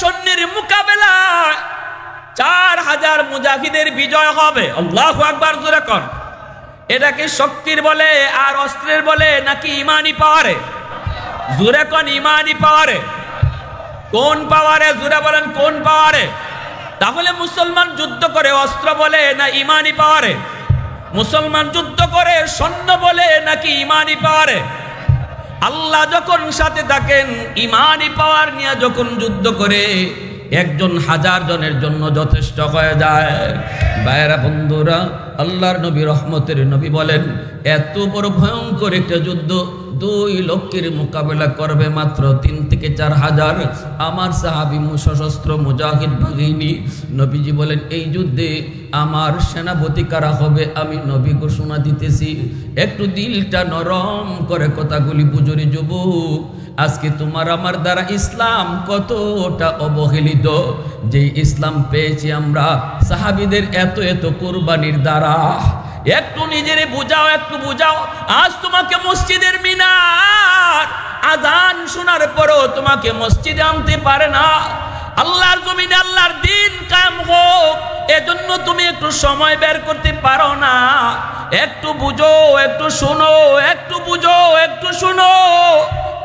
সৈন্যের মোকাবেলায় 4000 মুজাহিদের বিজয় হবে। আল্লাহু আকবার জোরে কোন। এটা কি শক্তির বলে আর অস্ত্রের বলে নাকি ইমানি পাওয়ারে? জোরে কোন, ইমানি পাওয়ারে। কোন পাওয়ারে? জোরে বলেন কোন পাওয়ারে? তাহলে মুসলমান যুদ্ধ করে অস্ত্র বলে না ইমানি পাওয়ারে? মুসলমান যুদ্ধ করে সৈন্য বলে নাকি ইমানি পাওয়ারে? আল্লাহ যখন সাথে থাকেন, ইমানি পাওয়ার নিয়ে যখন যুদ্ধ করে একজন 1000 জনের জন্য যথেষ্ট হয়ে যায়। ভাইরা বন্ধুরা, আল্লাহর নবী রহমতের নবী বলেন, এত বড় ভয়ঙ্কর একটা যুদ্ধ 2 লক্ষের মোকাবেলা করবে মাত্র 3 থেকে 4000 আমার সাহাবী সশস্ত্র মুজাহিদ বাহিনী। নবীজি বলেন, এই যুদ্ধে আমার সেনাপতি কারা হবে আমি নবী ঘোষণা দিতেছি। একটু দিলটা নরম করে কথাগুলি বুঝুরি যুবক। আজকে তোমার আমার দ্বারা ইসলাম কতটা অবহেলিত, যে ইসলাম পেয়েছি আমরা সাহাবীদের এত এত কুরবানির দ্বারা। একটু নিজেরে বুঝাও, একটু বুঝাও। আজ তোমাকে মসজিদের মিনার আজান শোনার পরও তোমাকে মসজিদে আনতে পারে না। আল্লাহর জমিনে আল্লাহর দিন কায়েম হোক, এজন্য তুমি একটু সময় বের করতে পারো না। একটু বুঝো, একটু শোনো, একটু বুঝো, একটু শোনো।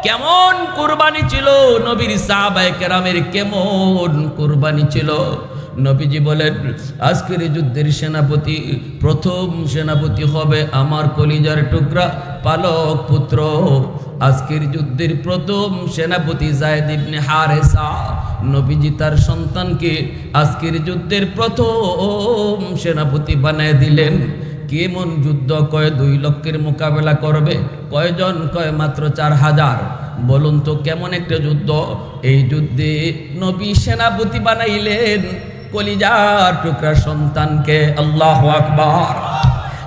কেমন কুরবানি ছিল নবীর সাহাবায়ে কেরামের, কেমন কুরবানি ছিল। নবীজি বলেন, আজকের যুদ্ধের সেনাপতি, প্রথম সেনাপতি হবে আমার কলিজার টুকরা পালক পুত্র। আজকের যুদ্ধের প্রথম সেনাপতি যায়েদ ইবনে হারেসা। নবীজি তার সন্তানকে আজকের যুদ্ধের প্রথম সেনাপতি বানিয়ে দিলেন। কেমন যুদ্ধ? কয় 2 লক্ষের মোকাবেলা করবে। কয়জন? কয় মাত্র 4000। বলুন তো কেমন একটা যুদ্ধ? এই যুদ্ধে নবী সেনাপতি বানাইলেন কলিজার টুকরা সন্তানকে। আল্লাহু আকবার।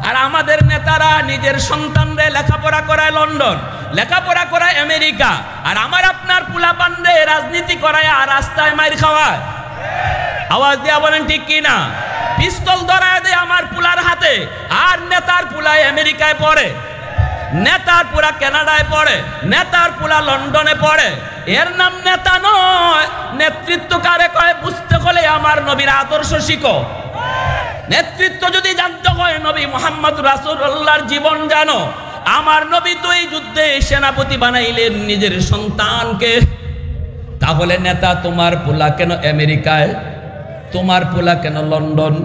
আর আমাদের নেতারা নিজের সন্তানরে লেখাপড়া করায় লন্ডন, লেখাপড়া করায় আমেরিকা, আর আমার আপনার পোলাপানরে রাজনীতি করায় আর রাস্তায় মাইর খাওয়ায়। আওয়াজ দিয়া বলেন ঠিক কি না? পিস্তল ধরায় দেয় আমার পুলার হাতে, আর নেতার পুলায় আমেরিকায় পড়ে, নেতার পুরা কানাডায় পড়ে, নেতার পুলা লন্ডনে পড়ে। এর নাম নেতা নয়। নেতৃত্ব কারে কয় বুঝতে হলে আমার নবীর আদর্শ শিখো। নেতৃত্ব যদি জানতে হয় নবী মুহাম্মদ রাসূলুল্লাহর জীবন জানো। আমার নবী তো এই যুদ্ধে সেনাপতি বানাইলেন নিজের সন্তানকে। তাহলে নেতা তোমার পোলা কেন আমেরিকায়? তোমার পোলা কেন লন্ডন?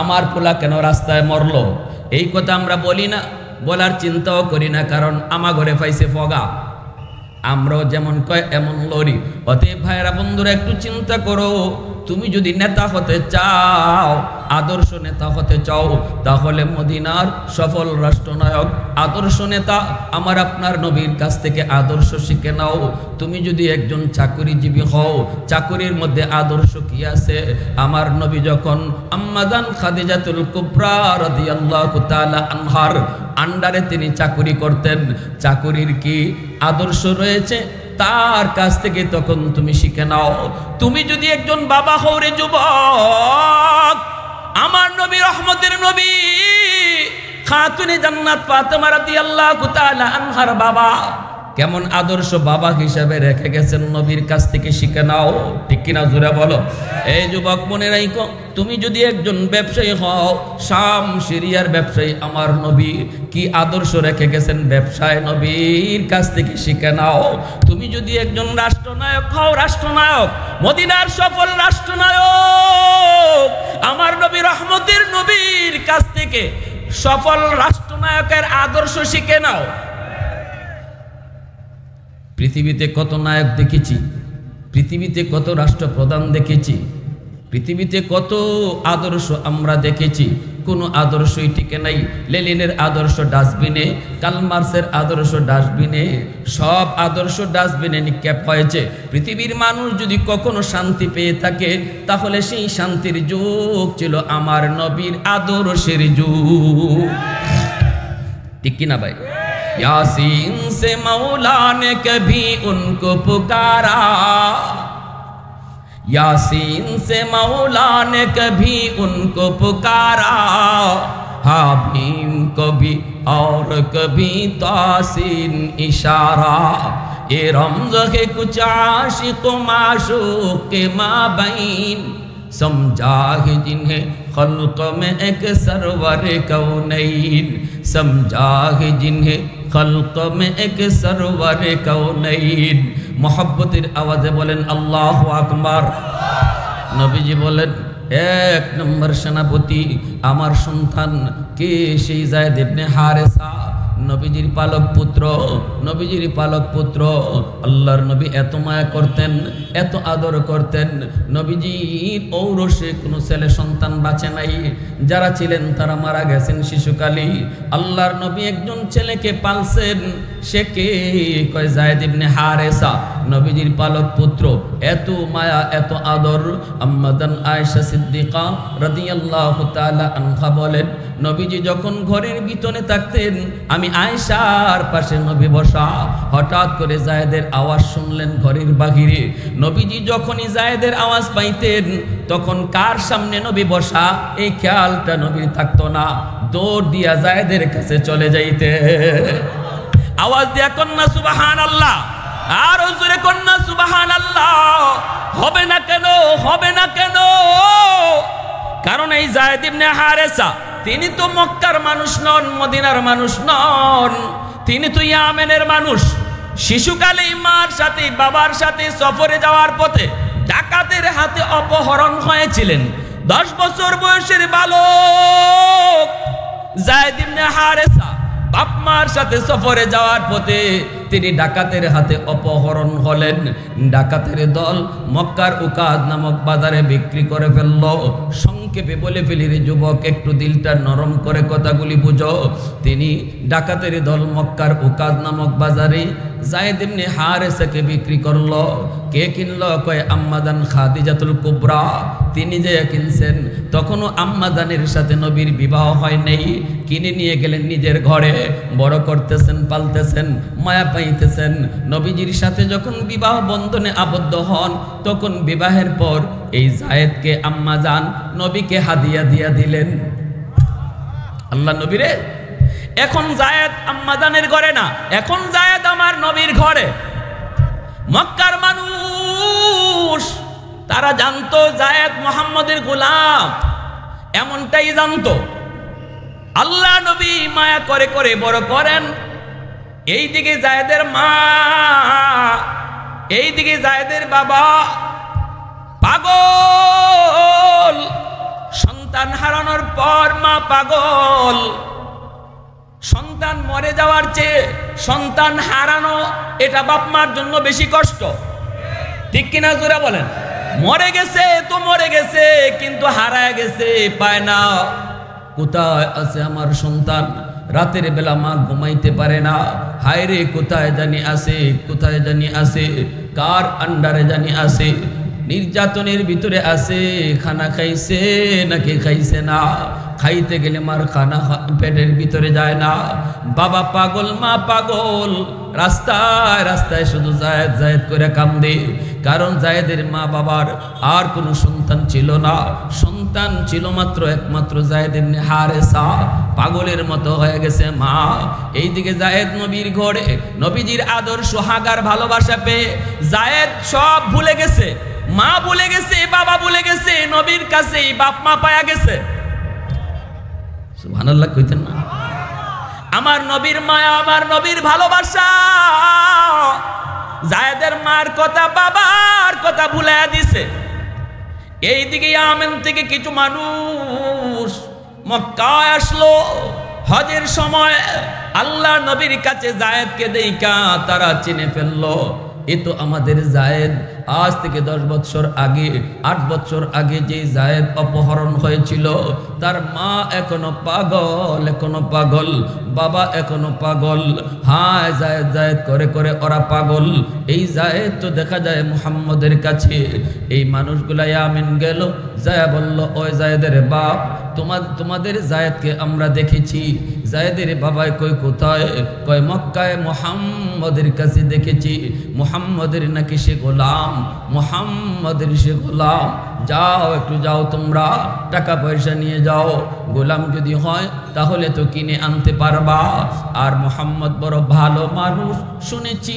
আমার পোলা কেন রাস্তায় মরলো? এই কথা আমরা বলি না, বলার চিন্তাও করি না, কারণ আমা ঘরে পাইছে ফগা। আমরাও যেমন কয় এমন লড়ি। অতএব ভাইরা বন্ধুরা, একটু চিন্তা করো। তুমি যদি নেতা হতে চাও, আদর্শ নেতা হতে চাও, তাহলে মদিনার সফল রাষ্ট্রনায়ক আদর্শ নেতা আমার আপনার নবীর কাছ থেকে আদর্শ শিখে নাও। তুমি যদি একজন চাকুরিজীবী হও, চাকুরির মধ্যে আদর্শ কি আছে? আমার নবী যখন আম্মাজান খাদিজাতুল কুবরা রাদিয়াল্লাহু তাআলা আনহার আন্ডারে তিনি চাকুরি করতেন, চাকুরির কি আদর্শ রয়েছে তার কাছ থেকে তখন তুমি শিখে নাও। তুমি যদি একজন বাবা হও রে যুবক, আমার নবী রহমতের নবী খাতুনে জান্নাত ফাতেমা রাদিয়াল্লাহু তাআলা আনহার বাবা কেমন আদর্শ বাবা হিসেবে রেখে গেছেন, নবীর কাছ থেকে শিখে নাও। ঠিক কিনা জোরে বলো। এই যুবক মনে রাখো, তুমি যদি একজন ব্যবসায়ী হও, শাম সিরিয়ার ব্যবসায়ী আমার নবী কি আদর্শ রেখে গেছেন ব্যবসায়, নবীর কাছ থেকে শিখে নাও। তুমি যদি একজন রাষ্ট্রনায়ক হও, রাষ্ট্রনায়ক মদিনার সফল রাষ্ট্রনায়ক আমার নবী রহমতের নবীর কাছ থেকে সফল রাষ্ট্রনায়কের আদর্শ শিখে নাও। পৃথিবীতে কত নায়ক দেখেছি, পৃথিবীতে কত রাষ্ট্রপ্রধান দেখেছি, পৃথিবীতে কত আদর্শ আমরা দেখেছি, কোনো আদর্শই টিকে নাই। লেনিনের আদর্শ ডাস্টবিনে, কার্ল মার্ক্সের আদর্শ ডাস্টবিনে, সব আদর্শ ডাস্টবিনে নিক্ষেপ হয়েছে। পৃথিবীর মানুষ যদি কখনো শান্তি পেয়ে থাকে, তাহলে সেই শান্তির যুগ ছিল আমার নবীর আদর্শের যুগ। ঠিক কিনা ভাই? यासीन से मौला ने कभी उनको पुकारा, यासीन से मौला ने कभी उनको पुकारा, हाबीम को भी और कभी तासीन इशारा, ये रमज़ है कुछ आशिक़ माशूक़ के माबैन समझा है जिन्हें खल्क़ में एक सरवर कौनैन समझा है जिन्हें खल्क़ में एक सरवर कौनैन मोहब्बतेर आवाज़े बोलेन अल्लाहु अकबर नबीजी बोलेन एक नम्बर सेनापति आमार सन्तान के सेई जायद इब्ने हारेसा नबीजिर पालक पुत्र आल्लाहर नबी एत माया करतें एत आदर करतें नबीजिर औरसे कोनो छेले सन्तान बाँचे नाई जारा छिलेन तारा मारा गेছেন शिशुकाले आल्लाहर नबी एकजन छेलेके पालছেন से के कय जायद इब्ने हारेसा नबीजिर पालक पुत्र एत माया एत आदर अम्माजान आयशा सिद्दीका रादियाल्लाहु ताआला आनहा बोलेन नबीजी जखन घरेर भितरे थाकतेन आमी आयशार पाशे नबी बसा हठाৎ करे जायदेर आवाज शुनलेन घरेर बाहिरे नबीजी जखनई जायदेर आवाज पाइतेन तखन कार सामने नबी बसा एई खेयालटा नबीर थाकतो ना दौड़ दिया जायदेर काछे चले जाइते आवाज दिया कन्ना सुबहानाल्लाह আর জোরে কন্না সুবহানাল্লাহ হবে না কেন কারণ এই যায়েদ ইবনে হারেসা তিনি তো মক্কার মানুষ নন মদিনার মানুষ নন তিনি তো ইয়ামেনের মানুষ শিশুকালেই মার সাথে বাবার সাথে সফরে যাওয়ার পথে ডাকাতের হাতে অপহরণ হয়েছিলেন 10 বছর বয়সের বালক যায়েদ ইবনে হারেসা বাপ মার সাথে সফরে যাওয়ার পথে তিনি ডাকাতের হাতে অপহরণ হলেন ডাকাতের দল মক্কার উকাদ নামক বাজারে বিক্রি করে ফেলল সংক্ষেপে বলে ফেলি রে যুবক একটু দিলটা নরম করে কথাগুলি বুঝো তিনি ডাকাতের দল মক্কার উকাদ নামক বাজারে যায়েদ ইবনে হারেসাকে বিক্রি করলো কে কিনলো কয় আম্মাজান খাদিজাতুল কুবরা তিনি যে কিনছেন তখনও আম্মাজানের সাথে নবীর বিবাহ হয় নাই কিনে নিয়ে গেলেন নিজের ঘরে বড় করতেছেন পালতেছেন মায়া পাইতেছেন নবীজির সাথে যখন বিবাহ বন্ধনে আবদ্ধ হন তখন বিবাহের পর এই যায়েদকে আম্মাজান নবীকে হাদিয়া দিয়া দিলেন আল্লাহ নবীরে এখন যায়েদ আম্মাজানের ঘরে না এখন যায়েদ আমার নবীর ঘরে মক্কার মানুষ তারা জানতো যায়েদ মুহাম্মদের গোলাম এমনটাই জানতো আল্লাহ নবী মায়া করে করে বড় করেন এইদিকে যায়েদের মা এইদিকে যায়েদের বাবা পাগল সন্তান হারানোর পর মা পাগল সন্তান মরে যাওয়ার চেয়ে সন্তান হারানো এটা বাপ মার জন্য বেশি কষ্ট ঠিক কিনা জোরে বলেন মরে গেছে তো মরে গেছে কিন্তু হারায় গেছে পায় না কোথায় আছে আমার সন্তান রাতের বেলা মা ঘুমাইতে পারে না হায় রে কোথায় জানি আছে কার আন্ডারে জানি আছে নির্যাতনের ভিতরে আছে খানা খাইছে নাকি খাইছে না খাইতে গেলে মার খানা পেটের ভিতরে যায় না বাবা পাগল মা পাগল রাস্তায় রাস্তায় শুধু যায়েদ করে কান্দে কারণ যায়েদের মা বাবার আর কোনো সন্তান ছিল না সন্তান ছিল মাত্র একমাত্র যায়েদ ইবনে হারেসা পাগলের মতো হয়ে গেছে মা এইদিকে যায়েদ নবীর ঘরে নবীজির আদর সোহাগার ভালোবাসা পেয়ে যায়েদ সব ভুলে গেছে মা ভুলে গেছে বাবা ভুলে গেছে নবীর কাছেই বাপ মা পায়া গেছে সুবহানাল্লাহ কইতেন না আমার নবীর মায়া আমার নবীর ভালোবাসা যায়েদের মার কথা বাবার কথা ভুলাইয়া দিছে এইদিকে ইয়ামেন থেকে কিছু মানুষ মক্কায় আসলো হজের সময় আল্লাহ নবীর কাছে যায়েদকে দেইখা তারা চিনে ফেললো এ তো আমাদের যায়েদ আজ থেকে 10 বছর আগে 8 বছর আগে যে যায়েদ অপহরণ হয়েছিল তার মা এখনো পাগল বাবা এখনো পাগল হায় যায়েদ করে করে ওরা পাগল এই যায়েদ তো দেখা যায় মুহাম্মদের কাছে এই মুশগুলা ইয়ামিন গেল যায় বলল ওই যায়েদের বাপ তোমাদের যায়েদকে আমরা দেখেছি যায়েদের বাবাই কই কোথায় কয় মক্কায় মুহাম্মদের কাছে দেখেছি মুহাম্মদের নাকি সে গোলাম মুহাম্মদের সে গোলাম যাও একটু যাও তোমরা টাকা পয়সা নিয়ে যাও গোলাম যদি হয় তাহলে তো কিনে আনতে পারবা। আর মুহাম্মদ বড় ভালো মানুষ, শুনেছি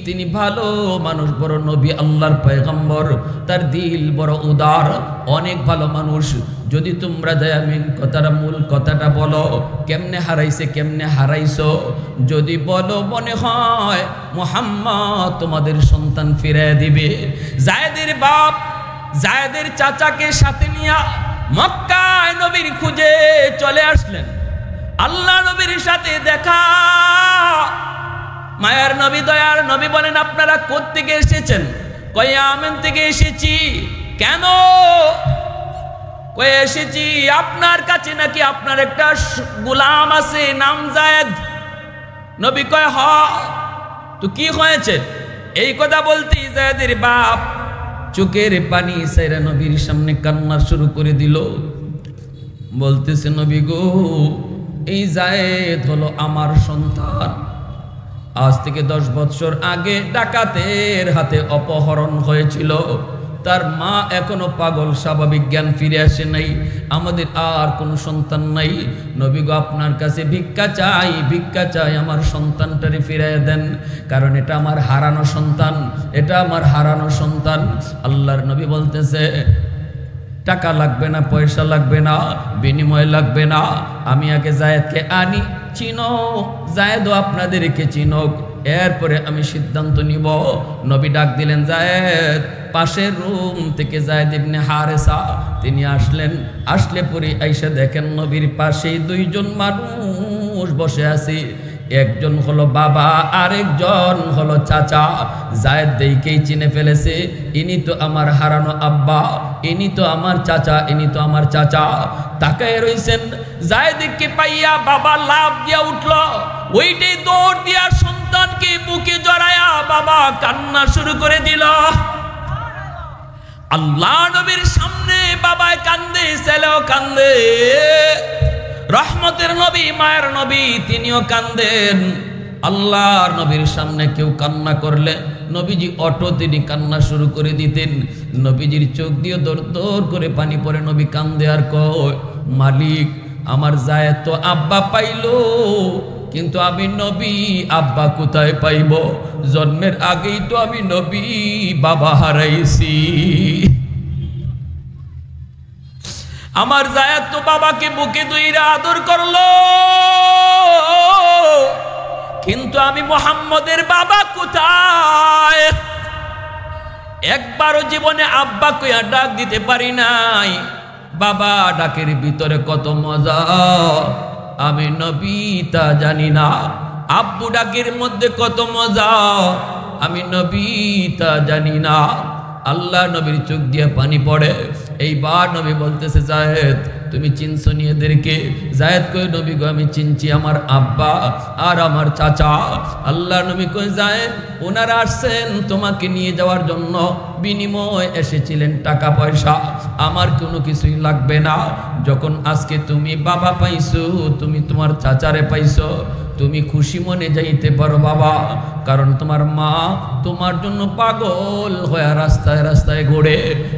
তিনি ভালো মানুষ, বড় নবী, আল্লাহর পয়গম্বর, তার দিল বড় উদার, অনেক ভালো মানুষ। যদি তোমরা দয়ামিন কথাটা মূল কথাটা বলো, কেমনে হারাইছে কেমনে হারাইছো, যদি বলো মনে হয় মুহাম্মদ তোমাদের সন্তান ফিরিয়ে দিবে। যায়েদের বাপ, যায়েদের চাচাকে সাথে নিয়ে মক্কায় নবীর খুঁজে চলে আসলেন। আল্লাহ নবীর সাথে দেখা, মায়ার নবী, দয়ার নবী বলেন আপনারা কোত্থেকে এসেছেন? কয় ইয়ামেন থেকে এসেছি। কেন? কয়ে এসেছি আপনার কাছে নাকি আপনার একটা গোলাম আছে নাম যায়েদ। নবী কয় হ। তো কি হয়েছে? এই কথা বলতেই যায়েদের বাপ চোখের পানি সাইরা নবীর সামনে কান্না শুরু করে দিল। বলতেছে নবী গো, এই যায়েদ হলো আমার সন্তান। আজ থেকে 10 বছর আগে ডাকাতের হাতে অপহরণ হয়েছিল। তার মা এখনো পাগল, স্বাভাবিক জ্ঞান ফিরে আসে নাই। আমাদের আর কোনো সন্তান নাই। নবী গো, আপনার কাছে ভিক্ষা চাই, ভিক্ষা চাই, আমার সন্তানটারে ফিরিয়ে দেন, কারণ এটা আমার হারানো সন্তান, এটা আমার হারানো সন্তান। আল্লাহর নবী বলতেছে টাকা লাগবে না, পয়সা লাগবে না, বিনিময় লাগবে না, আমি আগে যায়েদকে আনি, চিনো, যায়েদও আপনাদেরকে চিনক, এরপরে আমি সিদ্ধান্ত নিব। নবী ডাক দিলেন যায়েদ। পাশের রুম থেকে যায়েদ ইবনে হারেসা তিনি আসলেন। আসলে পরে আইসা দেখেন নবীর পাশেই 2 জন মানুষ বসে আছে। একজন হলো বাবা, আরেকজন হলো চাচা। যায়েদ দেখেই চিনে ফেলেছে, ইনি তো আমার হারানো আব্বা, ইনি তো আমার চাচা, ইনি তো আমার চাচা। তাকায় রইছেন। যায়েদকে পাইয়া বাবা লাভ দিয়া উঠল, ওইটাই দৌড় দিয়া সন্তানকে বুকে জড়ায়া বাবা কান্না শুরু করে দিল। আল্লাহ নবীর সামনে বাবায় কান্দে, ছেলেও কান্দে। রহমতের নবী, মায়ের নবী, তিনিও কান্দেন। আল্লাহর নবীর সামনে কেউ কান্না করলে নবীজি অটো তিনি কান্না শুরু করে দিতেন। নবীজির চোখ দিয়ে দর দর করে পানি পড়ে। নবী কান্দে আর কয়, মালিক আমার যায়েদ তো আব্বা পাইলো, কিন্তু আমি নবী আব্বা কোথায় পাইব? জন্মের আগেই তো আমি নবী বাবা হারাইছি। আমার যায়েদ তো বাবাকে বুকে দুইরা আদর করলো, কিন্তু আমি মুহাম্মদের বাবা কোথায়? একবারও জীবনে আব্বা কইয়া ডাক দিতে পারি নাই। বাবা ডাকের ভিতরে কত মজা, আমি নবী তা জানি না। আব্বু ডাকের মধ্যে কত মজা, আমি নবী তা জানি না। আল্লাহ নবীর চোখ দিয়ে পানি পড়ে। এইবার নবী বলতেছে যায়েদ তুমি চিনছো নি এদেরকে? যায়েদ কই নবী গো আমি চিনছি, আমার আব্বা আর আমার চাচা। আল্লাহ নবী কই যায়েদ ওনারা আসছেন তোমাকে নিয়ে যাওয়ার জন্য, বিনিময় এসেছিলেন টাকা পয়সা, আমার কোনো কিছুই লাগবে না। যখন আজকে তুমি বাবা পাইছো, তুমি তোমার চাচারে পাইছো, তুমি খুশি মনে যাইতে পারো বাবা, কারণ তোমার মা তোমার জন্য পাগল হয়ে রাস্তায় রাস্তায় ঘোরে,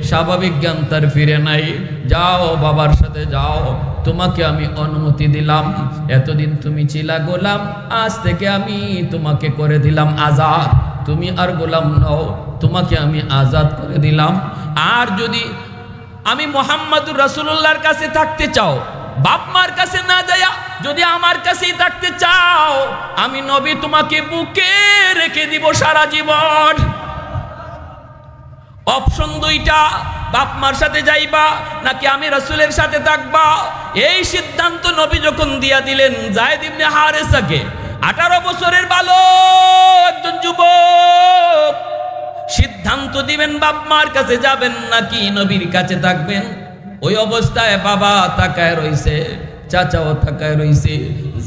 স্বাভাবিক জ্ঞান তার ফিরে নাই। যাও বাবার সাথে যাও, তোমাকে আমি অনুমতি দিলাম। এতদিন তুমি ছিলা গোলাম, আজ থেকে আমি তোমাকে করে দিলাম আজাদ। তুমি আর গোলাম নও, তোমাকে আমি আজাদ করে দিলাম। আর যদি আমি মুহাম্মদুর রাসূলুল্লাহর কাছে থাকতে চাও, বাপ মার কাছে না যায়া যদি আমার কাছেই থাকতে চাও, আমি নবী তোমাকে বুকে রেখে দিব সারা জীবন। অপশন 2টা, বাপ মার সাথে যাইবা নাকি আমি রাসূলের সাথে থাকবা। এই সিদ্ধান্ত নবী যখন দিয়া দিলেন যায়েদ ইবনে হারেসাকে, 18 বছরের বালক একজন যুবক, সিদ্ধান্ত দিবেন বাপ মার কাছে যাবেন নাকি নবীর কাছে থাকবেন। ওই অবস্থায় বাবা তাকায় রইছে, চাচাও তাকায় রইছে।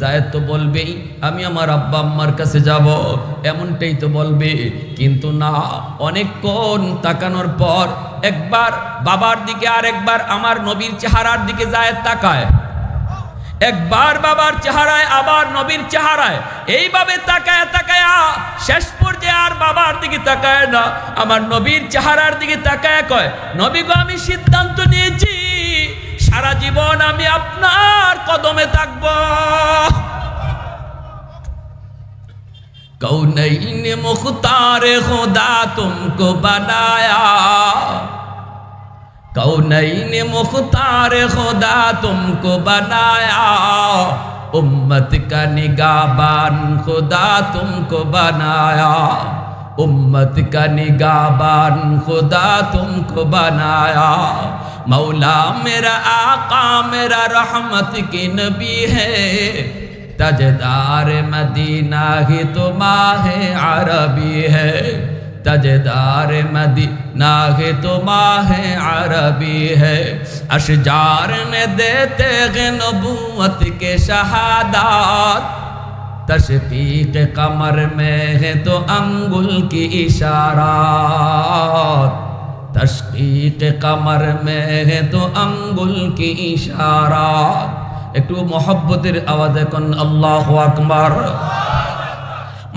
যায়েদ তো বলবেই আমি আমার আব্বা আম্মার কাছে যাব, এমনটাই তো বলবে, কিন্তু না, অনেকক্ষণ তাকানোর পর একবার বাবার দিকে আর একবার আমার নবীর চেহারার দিকে যায়েদ তাকায়। একবার বাবার চেহারায় আবার নবীর চেহারায়, এইভাবে তাকায় তাকায়া শেষ পর্যায়ে আর বাবার দিকে তাকায় না, আমার নবীর চেহারার দিকে তাকায় কয় নবী গো আমি সিদ্ধান্ত নিয়েছি সারা জীবন আমি আপনার কদমে থাকব। कौनैन मुख्तार खुदा तुमको बनाया, कौनैन मुख्तार खुदा तुमको बनाया, उम्मत का निगाहबान खुदा तुमको बनाया, उम्मत का निगाहबान खुदा तुमको बनाया। मौला मेरा आका मेरा रहमत की नबी है, तजदार मदीना ही तो माहे अरबी है, तजदार मदीना ही तो माहे अरबी है। अशजार ने देते हैं नबूवत के शहादात, तशबीह कमर में है तो अंगुल की इशारात, तशबीह कमर में है तो अंगुल की इशारात। একটু মহব্বতের আওয়াজে কোন আল্লাহু আকবার।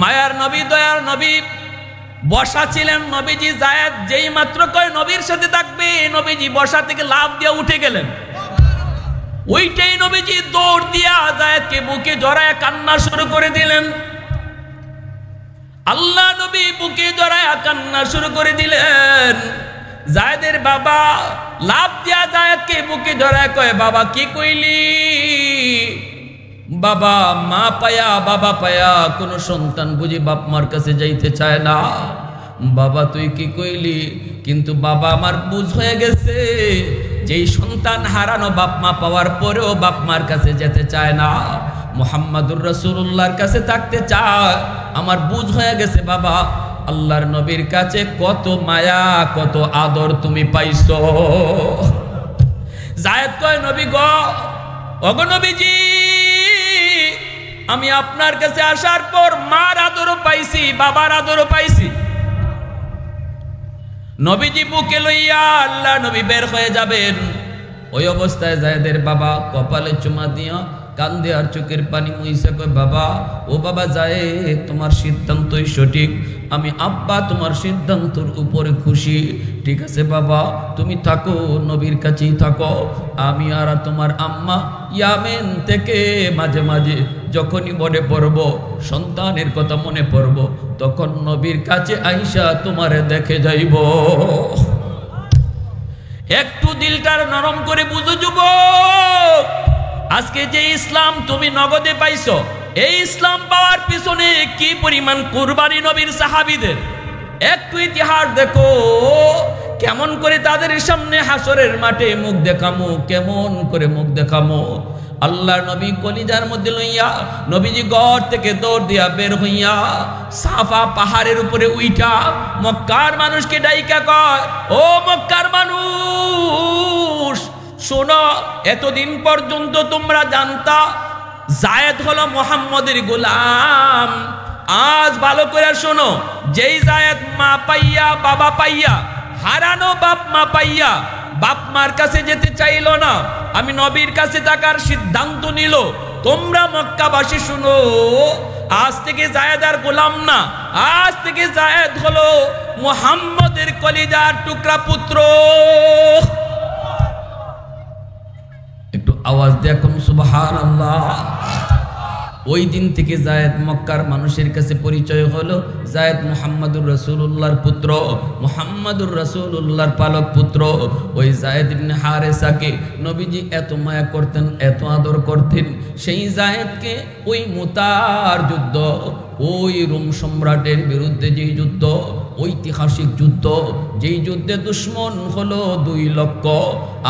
মায়ার নবী দয়ার নবী বসা ছিলেন। নবীজি যায়েদ যেই মাত্র কয় নবীর সাথে থাকবে, নবীজি বসা থেকে লাফ দিয়ে উঠে গেলেন। ওইটাই নবীজি দৌড় দিয়া যায়েদকে বুকে জড়ায় কান্না শুরু করে দিলেন। আল্লাহ নবী বুকে জড়ায় কান্না শুরু করে দিলেন। যায়েদের বাবা লাফ দিয়া যায়েদকে বুকে জড়ায় কয়, বাবা কি কইলি? বাবা মা পায়া বাবা পায়া কোন সন্তান বুঝি বাপ মার কাছে যাইতে চায় না। বাবা তুই কি কইলি? কিন্তু বাবা আমার বুঝ হয়ে গেছে, যেই সন্তান হারানো বাপ মা পাওয়ার পরেও বাপ মার কাছে যেতে চায় না, মুহাম্মাদুর রাসূলুল্লাহর কাছে থাকতে চায়। আমার বুঝ হয়ে গেছে বাবা, আল্লাহর নবীর কাছে কত মায়া কত আদর তুমি পাইছো। যায়েদ কয়, নবী গো, ওগো নবীজি, আমি আপনার কাছে আসার পর মার আদরও পাইছি বাবার আদরও পাইছি। নবীজি বুকে লইয়া আল্লাহ নবী বের হয়ে যাবেন। ওই অবস্থায় যায়েদের বাবা কপালে চুমা দিয়া কান্দে আর চোখের পানি মুইসা কয়, বাবা ও বাবা যায়েদ, তোমার সিদ্ধান্তই সঠিক, আমি আব্বা তোমার সিদ্ধান্তর উপরে খুশি। ঠিক আছে বাবা, তুমি থাকো, নবীর কাছেই থাকো। আমি আর তোমার আম্মা ইয়ামেন থেকে মাঝে মাঝে যখনই মনে পড়ব, সন্তানের কথা মনে পড়ব, তখন নবীর কাছে আইসা তোমারে দেখে যাইব। একটু দিলটার নরম করে বুঝো যুবক, আজকে যে ইসলাম তুমি নগদে পাইছো, এই ইসলাম পাওয়ার পিছনে কি পরিমাণ কুরবানি নবীর সাহাবীদের। একটু ইতিহাস দেখো, কেমন করে তাদের সামনে হাসরের মাঠে মুখ দেখামো, কেমন করে মুখ দেখামো। আল্লাহর নবী কলিজার মধ্যে লইয়া নবীজি ঘর থেকে দৌড় দিয়া বের হইয়া সাফা পাহাড়ের উপরে উইঠা মক্কার মানুষকে ডাইকা কয়, ও মক্কার মানুষ শোনো, এতদিন পর্যন্ত তোমরা জানতা যায়েদ হলো মুহাম্মদের গোলাম। আজ ভালো করে শোনো, যেই যায়েদ মা পাইয়া বাবা পাইয়া, হারানো বাপ মা পাইয়া বাপ মার কাছে যেতে চাইল না, আমি নবীর কাছে থাকার সিদ্ধান্ত নিল, তোমরা মক্কাবাসী শুনো, আজ থেকে যায়েদ আর গোলাম না, আজ থেকে যায়েদ হলো মুহাম্মদের কলিজার টুকরা পুত্র। একটু আওয়াজ দেখুন সুবহানাল্লাহ। ওই দিন থেকে যায়েদ মক্কার মানুষের কাছে পরিচয় হলো, যায়েদ মুহাম্মাদুর রাসূলুল্লাহর পুত্র, মুহাম্মাদুর রাসূলুল্লাহর পালক পুত্র। ওই যায়েদ ইবনে হারেসাকে নবীজি এত মায়া করতেন, এত আদর করতেন। সেই যায়েদকে ওই মুতার যুদ্ধ, ওই রোম সম্রাটের বিরুদ্ধে যেই যুদ্ধ, ঐতিহাসিক যুদ্ধ, যেই যুদ্ধে দুশ্মন হলো 2 লক্ষ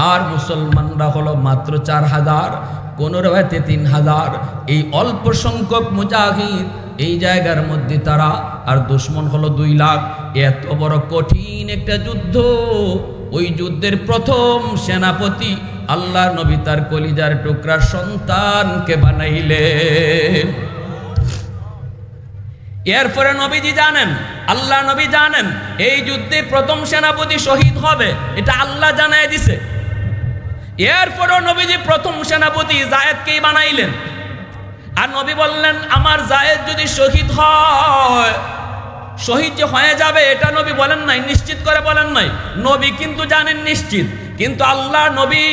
আর মুসলমানরা হলো মাত্র 4000, কোন রওয়ায়াতে 3000। এই অল্প সংখ্যক মুজাহিদ এই জায়গার মধ্যে তারা, আর দুশ্মন হলো 2 লাখ। এত বড় কঠিন একটা যুদ্ধ, ওই যুদ্ধের প্রথম সেনাপতি আল্লাহ নবী তার কলিজার টুকরা সন্তানকে বানাইলেন। এরপরে নবীজি জানেন, আল্লাহ নবী জানেন এই যুদ্ধে প্রথম সেনাপতি শহীদ হবে, এটা আল্লাহ জানায় দিছে। এরপরও নবীজি প্রথম সেনাপতি যায়েদকেই বানাইলেন। আর নবী বললেন, আমার যায়েদ যদি শহীদ হয়, শহীদ যে হয়ে যাবে এটা নবী বলেন নাই, নিশ্চিত করে বলেন নাই। নবী কিন্তু জানেন নিশ্চিত, কিন্তু আল্লাহ নবী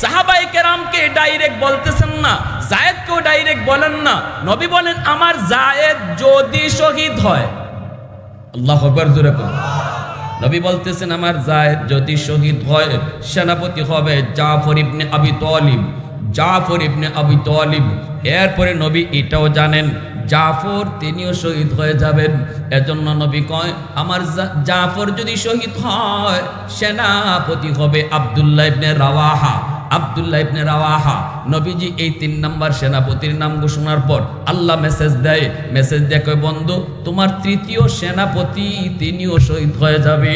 সাহাবায়ে কেরামকে ডাইরেক্ট বলতেছেন না, যায়েদকেও ডাইরেক্ট বলেন না। নবী বলেন আমার যায়েদ যদি শহীদ হয়, আল্লাহু আকবার জোরে বলুন। নবী বলতেছেন আমার যায়েদ যদি শহীদ হয়, সেনাপতি হবে জাফর ইবনে আবি তালিব, জাফর ইবনে আবি তালিব। এরপরে নবী এটাও জানেন জাফর তিনিও শহীদ হয়ে যাবেন। এজন্য নবী কয় আমার জাফর যদি শহীদ হয়, সেনাপতি হবে আব্দুল্লাহ ইবনে রাওয়াহা, আব্দুল্লাহ ইবনে রাওয়াহা। নবীজি এই 3 নম্বর সেনাপতির নাম ঘোষণার পর আল্লাহ মেসেজ দেয়, মেসেজ দেখে বন্ধু তোমার তৃতীয় সেনাপতি তিনিও শহীদ হয়ে যাবে।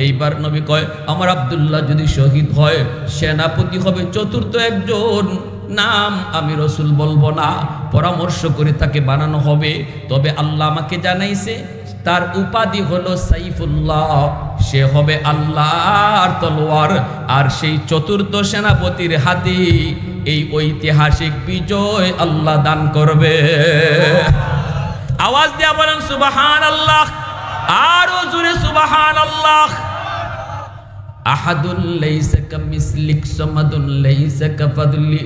এইবার নবী কয় আমার আব্দুল্লাহ যদি শহীদ হয়, সেনাপতি হবে চতুর্থ একজন, নাম আমি রসুল বলবো না, পরামর্শ করে তাকে বানানো হবে। তবে আল্লাহ আমাকে জানাইছে তার উপাধি হলো সাইফুল্লাহ, সে হবে আল্লাহর তলোয়ার। আর সেই চতুর্থ সেনাপতির হাতে এই ঐতিহাসিক বিজয় আল্লাহ দান করবে। আওয়াজ দিয়া বলেন সুবহানাল্লাহ, আরো জোরে সুবহানাল্লাহ। আহাদুল লাইসা কামিসলিক সামাদুল লাইসা কাফাদলি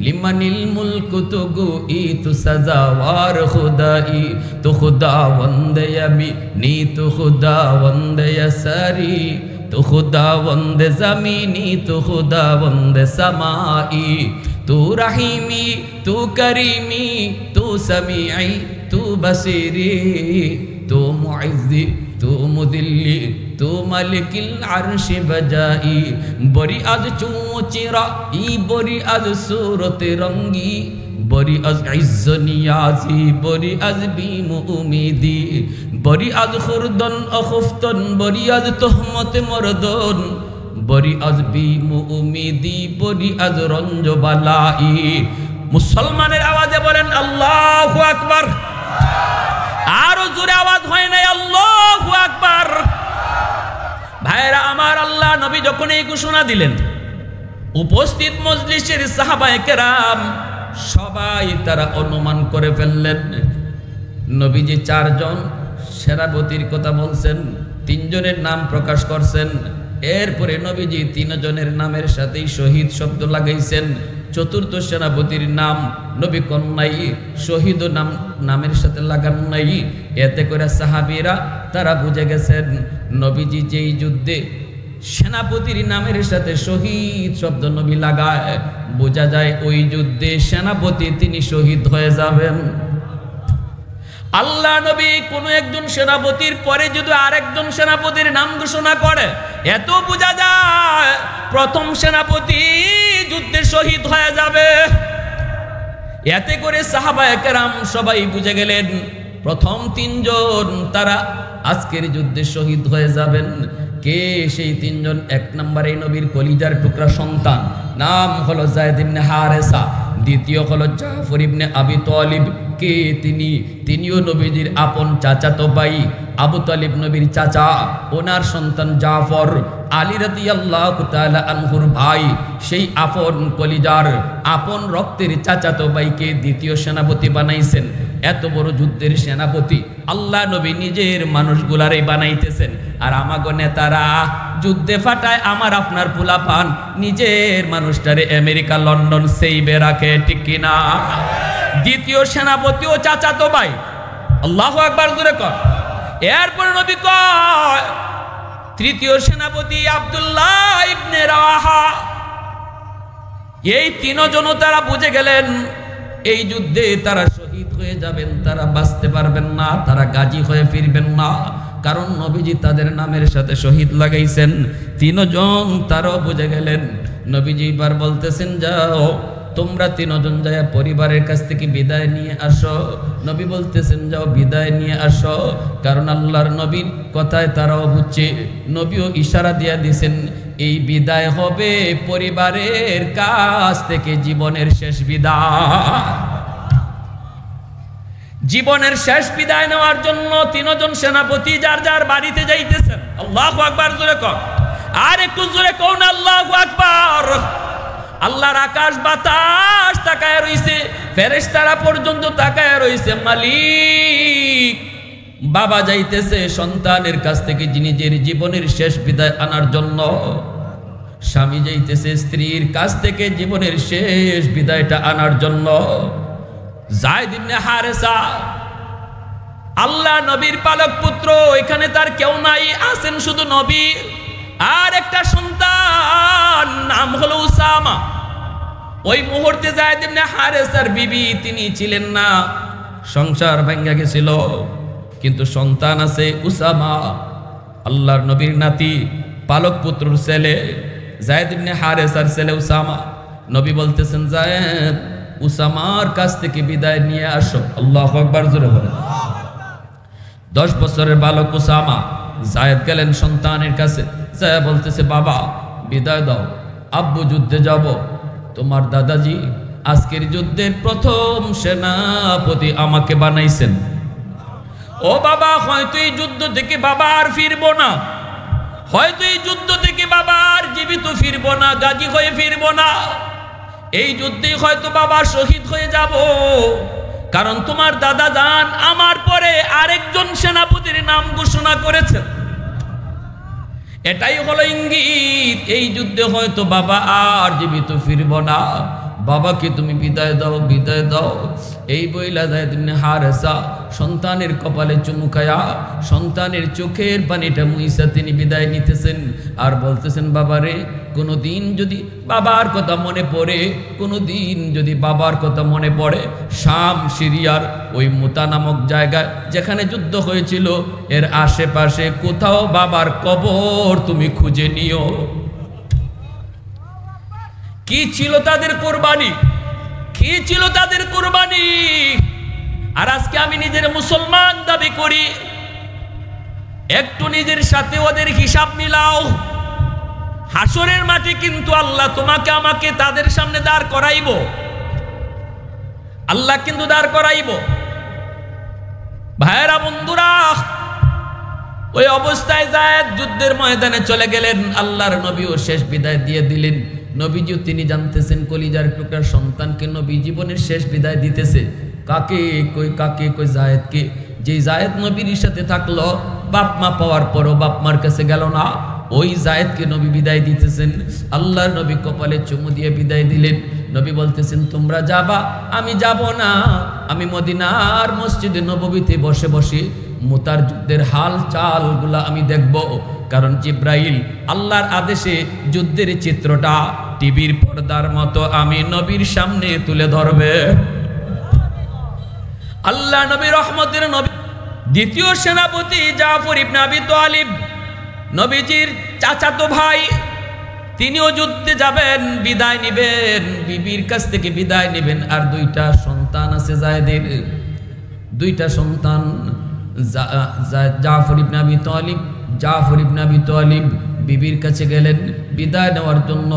লিমানিল মুলকু তুগু ইতু সাজাওয়ার খুদাই তো খুদাওয়ান্দে আমি নি তো খুদাওয়ান্দে সারি তো খুদাওয়ান্দে জমিনি তো খুদাওয়ান্দে সামাই তু রহিমি তু করিমি তু সামিঈ তু বসিরি তু মুইজ্জি তু মুদিল্লি তু মালিকিল আরশি বজাই বরি আজ চুচিরা ই বরি আজ সুরতে রঙ্গি বরি আজ ইজ্জ নিয়াজি বরি আজ বিমু উমিদি বরি আজ খুরদন অখুফতন বরি আজ তোহমত মরদন বরি আজ বিমু উমিদি বরি আজ রঞ্জ বালাই। মুসলমানের আওয়াজে বলেন আল্লাহু আকবার। আরো জোরে আওয়াজ হয় নাই আল্লাহু আকবার। ভাইরা আমার, আল্লাহ নবী যখন এই ঘোষণা দিলেন, উপস্থিত মজলিসের সাহাবায়ে কেরাম সবাই তারা অনুমান করে ফেললেন নবীজি 4 জন সেনাপতির কথা বলছেন, 3 জনের নাম প্রকাশ করছেন। এরপরে নবীজি 3 জনের নামের সাথেই শহীদ শব্দ লাগাইছেন। চতুর্থ সেনাপতির নাম নবী কন্যাই শহীদ নামের সাথে লাগান নাই। এতে করে সাহাবীরা তারা বুঝে গেছেন নবীজি যেই যুদ্ধে সেনাপতির নামের সাথে শহীদ শব্দ নবী লাগায়, বোঝা যায় ওই যুদ্ধে সেনাপতি তিনি শহীদ হয়ে যাবেন। আল্লাহ নবী কোনো একজন সেনাপতির পরে যদি আরেকজন সেনাপতির নাম ঘোষণা করে, এত বোঝা যায় প্রথম সেনাপতি যুদ্ধে শহীদ হয়ে যাবে। এতে করে সাহাবায়ে কেরাম সবাই বুঝে গেলেন প্রথম 3 জন তারা আজকের যুদ্ধে শহীদ হয়ে যাবেন। কে সেই 3 জন? 1 নম্বরে নবীর কলিজার টুকরা সন্তান, নাম হলো যায়েদ ইবনে হারেসা। দ্বিতীয় হলো জাফর ইবনে আবি তালিব। কে তিনিও নবীজির আপন চাচাতো ভাই। আবু তালিব নবীর চাচা, ওনার সন্তান জাফর। আলী রাদিয়াল্লাহু তাআলা আনহুর ভাই, সেই আপন কলিজার আপন রক্তের চাচাতো ভাইকে দ্বিতীয় সেনাপতি বানাইছেন। এত বড় যুদ্ধের সেনাপতি আল্লাহ নবী নিজের মানুষগুলারে বানাইতেছেন। আর আমাগো নেতারা যুদ্ধে ফাটায় আমার আপনার পোলাপান নিজের মানুষটারে আমেরিকা লন্ডন সেইবে রাখে, ঠিক কিনা? দ্বিতীয় সেনাপতি ও চাচাতো ভাই। আল্লাহু আকবার জোরে কর। এরপর নবী কয় তৃতীয় সেনাপতি আব্দুল্লাহ ইবনে রাওয়াহা। এই 3 জন তারা বুঝে গেলেন এই যুদ্ধে তারা শহীদ হয়ে যাবেন, তারা বাঁচতে পারবেন না, তারা গাজী হয়ে ফিরবেন না, কারণ নবীজি তাদের নামের সাথে শহীদ লাগাইছেন। 3 জন তারাও বুঝে গেলেন। নবীজি এবার বলতেছেন যাও তোমরা 3 জন যায় পরিবারের কাছ থেকে বিদায় নিয়ে আসো। নবী বলতেছেন যাও বিদায় নিয়ে আসো, কারণ আল্লাহর নবীর কথায় তারাও বুঝছে। নবীও ইশারা দিয়া দিয়েছেন এই বিদায় হবে পরিবারের কাছ থেকে জীবনের শেষ বিদায়। জীবনের শেষ বিদায় নেওয়ার জন্য 3 জন সেনাপতি যার যার বাড়িতে যাইতেছেন। আল্লাহু আকবার জোরে কর। আর একটু জোরে কোন আল্লাহু আকবার। আল্লাহর আকাশ বাতাস তাকায় রইছে, ফেরেশতারা পর্যন্ত তাকায় রইছে। মালিক বাবা যাইতেছে সন্তানের কাছ থেকে নিজের জীবনের শেষ বিদায় আনার জন্য। স্বামী যাইতেছে স্ত্রীর কাছ থেকে জীবনের শেষ বিদায়টা আনার জন্য। যায়েদ ইবনে হারেসা আল্লাহ নবীর পালক পুত্র, এখানে তার কেউ নাই, আছেন শুধু নবী আর একটা সন্তান, নাম হলো উসামা। ওই মুহূর্তে যায়েদ ইবনে হারেসার বিবি তিনি ছিলেন না, সংসার ভেঙে গেছিল, কিন্তু সন্তান আছে উসামা, আল্লাহর নবীর নাতি, পালক পুত্রর ছেলে, যায়েদ ইবনে হারেসার ছেলে উসামা। নবী বলতেছেন, যায়েদ উসামার কাছ থেকে বিদায় নিয়ে আসো। আল্লাহু আকবার, জোরে বলেন। 10 বছরের বালক উসামা, যায়েদ গেলেন সন্তানের কাছে, যায় বলতেছে, বাবা বিদায় দাও, আব্বু যুদ্ধে যাব। তোমার দাদাজি আজকের যুদ্ধের প্রথম সেনাপতি আমাকে বানাইছেন। ও বাবা, হয়তো এই যুদ্ধ থেকে বাবা আর ফিরবো না, হয়তো এই যুদ্ধ থেকে বাবা আর জীবিত ফিরবো না, গাজী হয়ে ফিরবো না, এই যুদ্ধে হয়তো বাবা শহীদ হয়ে যাব, কারণ তোমার দাদা জান আমার পরে আরেকজন সেনাপতির নাম ঘোষণা করেছেন। এটাই হলো ইঙ্গিত, এই যুদ্ধে হয়তো বাবা আর জীবিত ফিরব না, বাবাকে তুমি বিদায় দাও, বিদায় দাও। এই বইলা যায়েদ ইবনে হারেসা সন্তানের কপালে চুমুকায়া সন্তানের চোখের পানিটা মুইসা তিনি বিদায় নিতেছেন, আর বলতেছেন, বাবারে কোনোদিন যদি বাবার কথা মনে পড়ে, কোনোদিন যদি বাবার কথা মনে পড়ে, শাম সিরিয়ার ওই মুতা নামক জায়গায় যেখানে যুদ্ধ হয়েছিল এর আশেপাশে কোথাও বাবার কবর তুমি খুঁজে নিও। কি ছিল তাদের কোরবানি, কি ছিল তাদের কোরবানি। আর আজকে আমি নিজের মুসলমান দাবি করি, একটু নিজের সাথে ওদের হিসাব মিলাও। হাসরের মাঠে কিন্তু আল্লাহ তোমাকে আমাকে তাদের সামনে দাঁড় করাইব, আল্লাহ কিন্তু দাঁড় করাইব। ভাইয়েরা বন্ধুরা, ওই অবস্থায় যায়েদ যুদ্ধের ময়দানে চলে গেলেন, আল্লাহর নবীও শেষ বিদায় দিয়ে দিলেন। নবীজিও তিনি জানতেছেন কলিজার টুকরার সন্তানকে নবী জীবনের শেষ বিদায় দিতেছে। কাকে কই যায়েদকে, যে যায়েদ নবীর সাথে থাকলো, বাপ মা পাওয়ার পরও বাপ মার কাছে গেল না, ওই যায়েদকে নবী বিদায় দিতেছেন। আল্লাহর নবী কপালে চুমু দিয়ে বিদায় দিলেন। নবী বলতেছেন, তোমরা যাবা, আমি যাব না, আমি মদিনার মসজিদে নববীতে বসে বসে মুতার যুদ্ধের হাল চালগুলা আমি দেখব, কারণ জিব্রাইল আল্লাহর আদেশে যুদ্ধের চিত্রটা টিভির পর্দার মতো আমি নবীর সামনে তুলে ধরবে। আল্লাহ নবী রহমতের নবী দ্বিতীয় সেনাপতি জাফর ইবনে আবি তালিব, নবীজির চাচাতো ভাই, তিনিও যুদ্ধে যাবেন, বিদায় নেবেন, বিবির কাছ থেকে বিদায় নেবেন। আর 2টা সন্তান আছে যায়েদের, 2টা সন্তান, জাফর ইবনে আবি তালিব, জাফর ইবনে আবি তালিব বিবির কাছে গেলেন বিদায় নেওয়ার জন্য,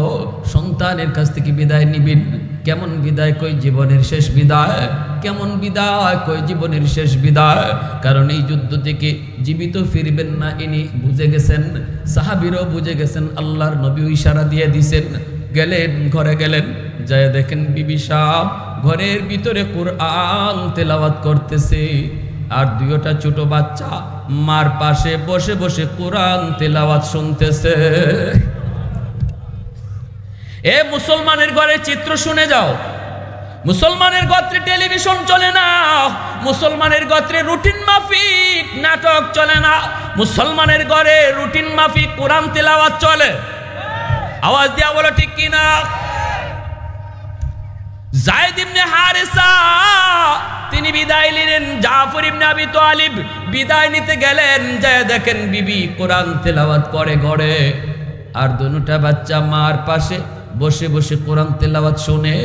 সন্তানের কাছ থেকে বিদায় নিবেন। কেমন বিদায়? কই জীবনের শেষ বিদায়। কেমন বিদায়? কই জীবনের শেষ বিদায়। কারণ এই যুদ্ধ থেকে জীবিত ফিরবেন না ইনি বুঝে গেছেন, সাহাবীরাও বুঝে গেছেন, আল্লাহর নবী ইশারা দিয়ে দিয়েছেন। গেলেন ঘরে, গেলেন যায় দেখেন বিবি সাহেব ঘরের ভিতরে কোরআন তেলাওয়াত করতেছে, আর 2টা ছোট বাচ্চা মার পাশে বসে বসে কোরআন তেলাওয়াত শুনতেছে। এ মুসলমানের ঘরে চিত্র শুনে যাও, মুসলমানের গোত্রে টেলিভিশন চলে না, মুসলমানের গোত্রে রুটিন মাফিক নাটক চলে না, মুসলমানের ঘরে রুটিন মাফিক কোরআন তেলাওয়াত চলে। আওয়াজ দিয়া বলো ঠিক কিনা? যায়েদ ইবনে হারেসা তিনি বিদায় নিলেন, জাফর ইবনে আবি তালিব বিদায় নিতে গেলেন, যায় দেখেন বিবি কোরআন তেলাওয়াত করে ঘরে, আর 2টা বাচ্চা মার পাশে বসে বসে কোরআন তেলাওয়াত শুনে।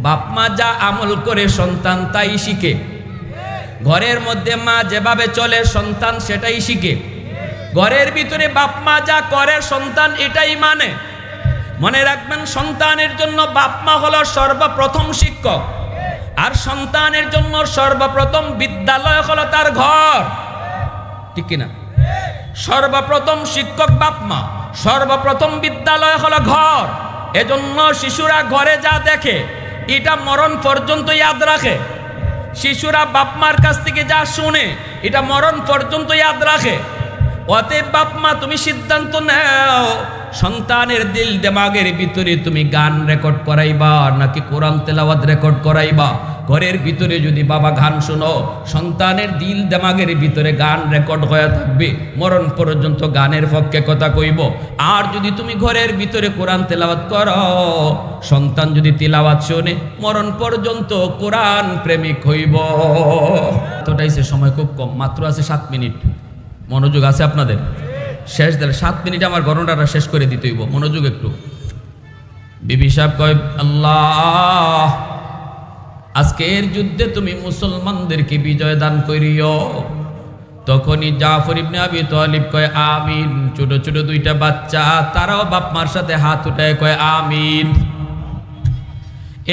বাপ মা যা আমল করে সন্তান তাই শিখে, ঘরের মধ্যে মা যেভাবে চলে সন্তান সেটাই শিখে, ঘরের ভিতরে বাপ মা যা করে সন্তান এটাই মানে। মনে রাখবেন, সন্তানের জন্য বাপ মা হলো সর্বপ্রথম শিক্ষক, আর সন্তানের জন্য সর্বপ্রথম বিদ্যালয় হলো তার ঘর, ঠিক কিনা? সর্বপ্রথম শিক্ষক বাপ মা, সর্বপ্রথম বিদ্যালয় হলো ঘর। এজন্য শিশুরা ঘরে যা দেখে এটা মরণ পর্যন্ত ইয়াদ রাখে, শিশুরা বাপ মার কাছ থেকে যা শুনে এটা মরণ পর্যন্ত ইয়াদ রাখে। অতএব বাপ মা তুমি সিদ্ধান্ত নাও, সন্তানের দিল দিমাগের ভিতরে তুমি গান রেকর্ড করাইবা নাকি কোরআন তেলাওয়াত রেকর্ড করাইবা? ঘরের ভিতরে যদি বাবা গান শোনো, সন্তানের দিল দিমাগের ভিতরে গান রেকর্ড হয়ে থাকবে, মরণ পর্যন্ত গানের পক্ষে কথা কইব। আর যদি তুমি ঘরের ভিতরে কোরআন তেলাওয়াত করো, সন্তান যদি তেলাওয়াত শোনে, মরণ পর্যন্ত কোরআন প্রেমিক হইব। এতটাই সে সময় খুব কম, মাত্র আছে 7 মিনিট। মনোযোগ আছে আপনাদের? শেষ দিলে 7 মিনিট আমার গণনাটা শেষ করে দিতে হইব, মনোযোগ একটু। বিবি সাহেব কয়, আল্লাহ আজকের যুদ্ধে তুমি মুসলমানদেরকে বিজয় দান করিও। তখনই জাফর ইবনে আবি তালিব কয় আমিন। ছোট ছোট 2টা বাচ্চা, তারাও বাপ মার সাথে হাত উঠায় কয় আমিন।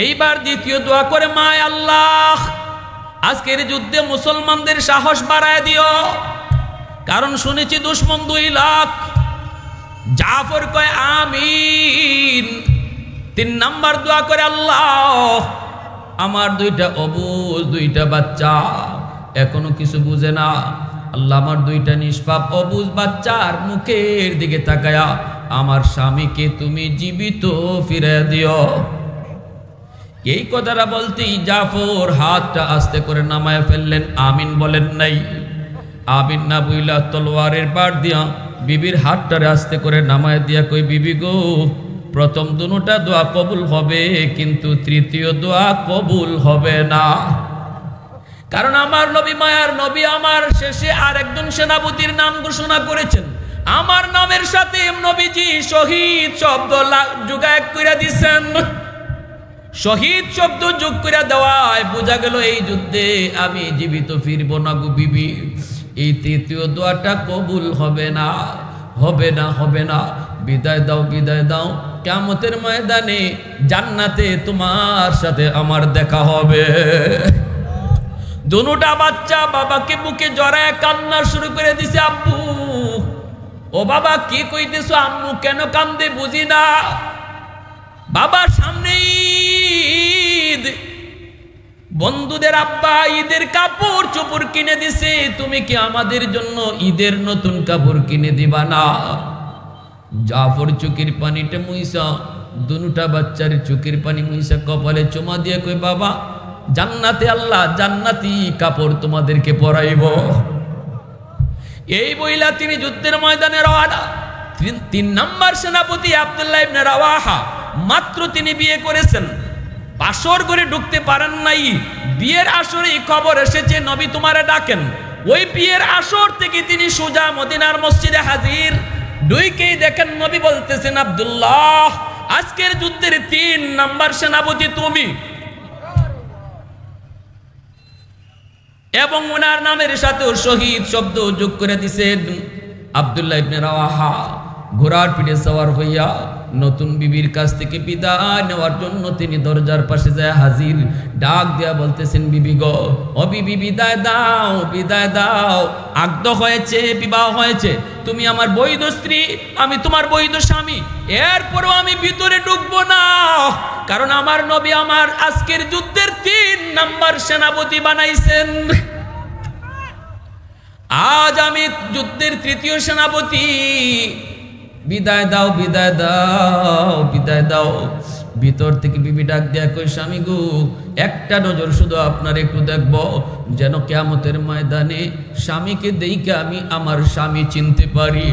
এইবার দ্বিতীয় দোয়া করে, মায় আল্লাহ আজকের যুদ্ধে মুসলমানদের সাহস বাড়ায় দিও, কারণ শুনেছি দুশমন 2 লাখ। জাফর কয় আমিন। 3 নাম্বার দোয়া করে, আল্লাহ আমার 2টা অবুঝ 2টা বাচ্চা এখনো কিছু বুঝে না, আল্লাহ আমার 2টা নিষ্পাপ অবুঝ বাচ্চার মুখের দিকে তাকায়া আমার স্বামীকে তুমি জীবিত ফিরে দিও। এই কথাটা বলতেই জাফর হাতটা আস্তে করে নামায় ফেললেন, আমিন বলেন নাই। আমিন না বইলা তলোয়ারের বাড় দিয়া বিবির হাতটারে আস্তে করে নামায় দিয়া কই, বিবি গো, প্রথম 2টা দোয়া কবুল হবে, কিন্তু তৃতীয় দোয়া কবুল হবে না। কারণ আমার নবী মায়ার নবী আমার শেষে আর একজন সেনাপতির নাম ঘোষণা করেছেন, আমার নামের সাথে নবীজি শহীদ শব্দ যোগায় করে দিচ্ছেন। শহীদ শব্দ যোগ করে দেওয়ায় বোঝা গেল এই যুদ্ধে আমি জীবিত ফিরবো না গো বিবি। এই তৃতীয় দোয়াটা কবুল হবে না, হবে না, হবে না। বিদায় দাও, বিদায় দাও, কিয়ামতের ময়দানে জান্নাতে তোমার সাথে আমার দেখা হবে। 2টা বাচ্চা বাবাকে বুকে জড়ায় কান্না শুরু করে দিছে। আব্বু, ও বাবা কি কইতেছো? আম্মু কেন কান্দে বুঝি না। বাবা সামনে ঈদ, বন্ধুদের আব্বা ঈদের কাপড় চোপড় কিনে দিছে, তুমি কি আমাদের জন্য ঈদের নতুন কাপড় কিনে দিবা না? জাফর চোখের পানিটা মুইসা, 2টা বাচ্চার চোখের পানি মুইসা কপালে চুমা দিয়ে কই, বাবা জান্নাতে আল্লাহ জান্নাতি কাপড় তোমাদেরকে পরাইব। এই বইলা তিনি যুদ্ধের ময়দানে রওনা। 3 নাম্বার সেনাপতি আব্দুল্লাহ ইবনে রাওয়াহা, মাত্র তিনি বিয়ে করেছেন, বাসর করে ঢুকতে পারেন নাই। বিয়ের আসরে খবর এসেছে নবী তোমারে ডাকেন। ওই বিয়ের আসর থেকে তিনি সোজা মদিনার মসজিদে হাজির। ঢুকেই দেখেন নবী বলতেছেন, আব্দুল্লাহ আজকের যুদ্ধের 3 নাম্বার সেনাপতি তুমি। এবং ওনার নামের সাথে শহীদ শব্দ যোগ করে দিছেন। আব্দুল্লাহ ইবনে রাওয়াহা ঘোড়ার পিঠে সওয়ার হইয়া নতুন বিবির কাছ থেকে বিদায় নেওয়ার জন্য তিনি দরজার পাশে যায় হাজির। ডাক দেয়া বলতেছেন, বিবি গো, ও বিবি বিদায় দাও, বিদায় দাও। আগদ হয়েছে, বিবাহ হয়েছে, তুমি আমার বৈধ স্ত্রী, আমি তোমার বৈধ স্বামী। এরপরও আমি ভিতরে ঢুকবো না, কারণ আমার নবী আমার আজকের যুদ্ধের 3 নাম্বার সেনাপতি বানাইছেন। আজ আমি যুদ্ধের 3য় সেনাপতি। বিদায় দাও, বিদায় দাও, বিদায় দাও। ভিতর থেকে বিবি ডাক দেয়া কই, স্বামী গো, একটা নজর শুধু আপনার একটু দেখব, যেন কিয়ামতের ময়দানে স্বামীকে দেইকে আমি আমার স্বামী চিনতে পারি।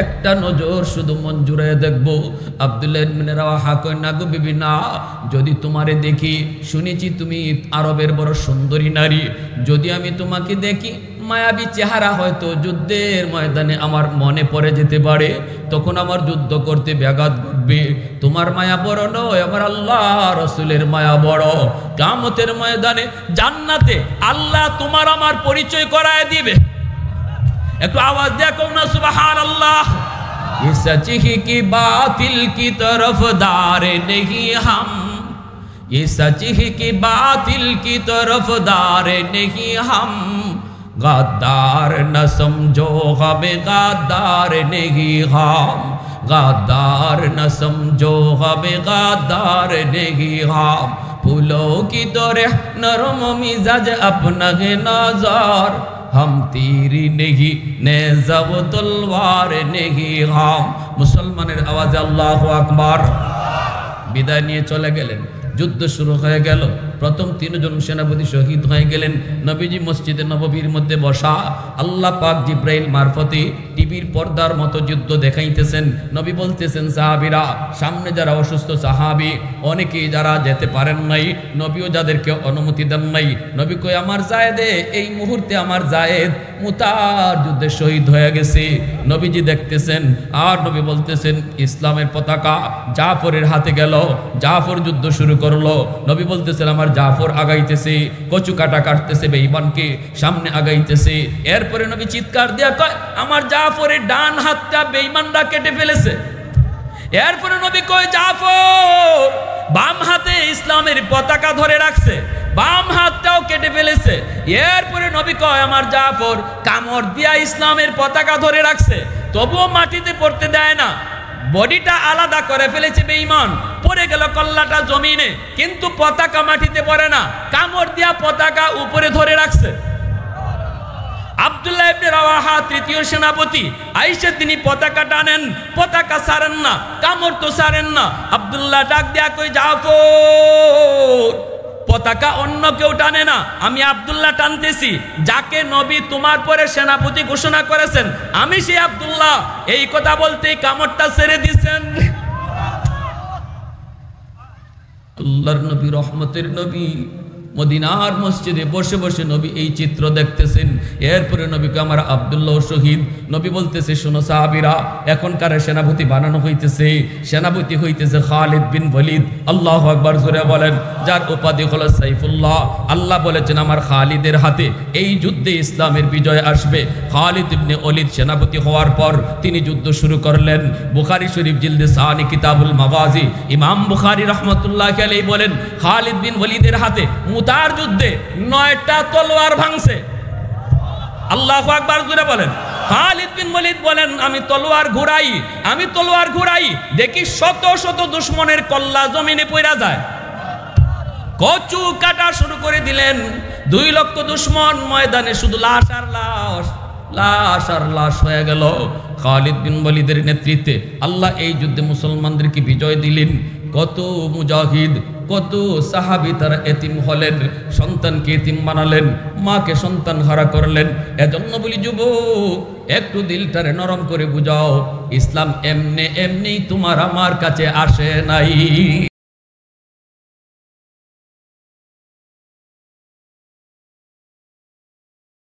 একটা নজর শুধু মন জুড়ে দেখব। আব্দুল্লাহ ইবনে রাওয়াহা কই, না গো বিবি না, যদি তোমারে দেখি, শুনেছি তুমি আরবের বড় সুন্দরী নারী, যদি আমি তোমাকে দেখি মায়াবী চেহারা হয়তো যুদ্ধের ময়দানে আমার মনে পড়ে যেতে পারে, তখন আমার যুদ্ধ করতে ব্যাঘাত ঘটবে। তোমার মায়া বড় নয়, আমার আল্লাহ রাসূলের মায়া বড়। কিয়ামতের ময়দানে জান্নাতে আল্লাহ তোমার আমার পরিচয় করায় দিবে। একটু আওয়াজ দেখো না, সুবহানাল্লাহ। ये सच ही कि बातिल की तरफदार नहीं हम, ये सच ही कि बातिल की तरफदार नहीं हम, गद्दार न समझो हमें गद्दार नहीं हम, गद्दार न समझो हमें गद्दार नहीं हम, फूलों की तरह नरम मिजाज अपना है नज़र, हम तीर नहीं नेज़ा व तलवार नहीं हम, মুসলমানের আওয়াজে আল্লাহু আকবার। বিদায় নিয়ে চলে গেলেন। যুদ্ধ শুরু হয়ে গেল। প্রথম 3 জন সেনাপতি শহীদ হয়ে গেলেন। নবীজি মসজিদে নববীর মধ্যে বসা, আল্লাহ পাক জিব্রাইল মারফতে টিভির পর্দার মতো যুদ্ধ দেখাইতেছেন। নবী বলতেছেন, সাহাবীরা, সামনে যারা অসুস্থ সাহাবী, অনেকেই যারা যেতে পারেন নাই, নবীও যাদেরকে অনুমতি দেন নাই, নবী কই, আমার জায়েদে, এই মুহূর্তে আমার জায়েদ মুতার যুদ্ধে শহীদ হয়ে গেছে। নবীজি দেখতেছেন, আর নবী বলতেছেন, ইসলামের পতাকা জাফরের হাতে গেল। জাফর যুদ্ধ শুরু করলো। নবী বলতেছেন, আমার জাফর আগাইতেছে, কচু কাটা কাটতেছে, বেঈমানকে সামনে আগাইতেছে। এরপরে নবী চিৎকার দিয়া কয়, আমার জাফরের ডান হাতটা বেঈমানরা কেটে ফেলেছে। এরপরে নবী কয়, জাফর বাম হাতে ইসলামের পতাকা ধরে রাখছে, বাম হাতটাও কেটে ফেলেছে। এরপরে নবী কয়, আমার জাফর কামড় দিয়া ইসলামের পতাকা ধরে রাখছে, তবুও মাটিতে পড়তে দেয় না, বডিটা আলাদা করে ফেলেছে বেঈমান, পড়ে গেল কল্লাটা জমিনে, কিন্তু পতাকা মাটিতে পড়ে না, কামড় দিয়া পতাকা উপরে ধরে রাখছে। আব্দুল্লাহ ইবনে রাওয়াহা 3য় সেনাপতি, আইসা তিনি পতাকা টানেন, পতাকা ছাড়েন না, কামড় তো ছাড়েন না। আব্দুল্লাহ ডাক দিয়া কই, জাফর পতাকা অন্য কেউ টানে না, আমি আব্দুল্লাহ টানতেছি, যাকে নবী তোমার পরে সেনাপতি ঘোষণা করেছেন আমি সেই আব্দুল্লাহ। এই কথা বলতেই কামড়টা ছেড়ে দিচ্ছেন। আল্লাহর নবী, রহমতের নবী, মদিনার মসজিদে বসে বসে নবী এই চিত্র দেখতেছেন। এরপরে নবীকে, আমার আব্দুল্লাহ শহীদ। নবী বলতেছে, শোনো সাহাবীরা, এখনকার সেনাপতি বানানো হইতেছে, সেনাপতি হইতেছে খালিদ বিন ওয়ালিদ। আল্লাহু আকবার জোরে বলেন। যার উপাধি হলো সাইফুল্লাহ। আল্লাহ বলেছেন, আমার খালিদের হাতে এই যুদ্ধে ইসলামের বিজয় আসবে। খালিদ ইবনে ওয়ালিদ সেনাপতি হওয়ার পর তিনি যুদ্ধ শুরু করলেন। বুখারী শরীফ জিলদে সানি কিতাবুল মাগাজি, ইমাম বুখারী রাহমাতুল্লাহি আলাইহি বলেন, খালিদ বিন ওয়ালিদের হাতে মুতার যুদ্ধে 9টা তলোয়ার ভাঙছে। আল্লাহু আকবার জোরে বলেন। খালিদ বিন ওয়ালিদ বলেন, আমি তলোয়ার ঘুরাই, দেখি শত শত দুশমনের কল্লা জমিনে পড়া যায়। কচু কাটা শুরু করে দিলেন। 2 লক্ষ দুশমন ময়দানে শুধু লাশ আর লাশ, লাশ আর লাশ হয়ে গেল। খালিদ বিন ওয়ালিদের নেতৃত্বে আল্লাহ এই যুদ্ধে মুসলমানদেরকে বিজয় দিলেন। কত মুজাহিদ, কত সাহাবী তারা এতিম হলেন, সন্তানকে এতিম বানালেন, মাকে সন্তান হারা করলেন। এজন্য বলি, যুবক, একটু দিলটারে নরম করে বুঝাও, ইসলাম এমনি এমনি তোমার আমার কাছে আসে নাই।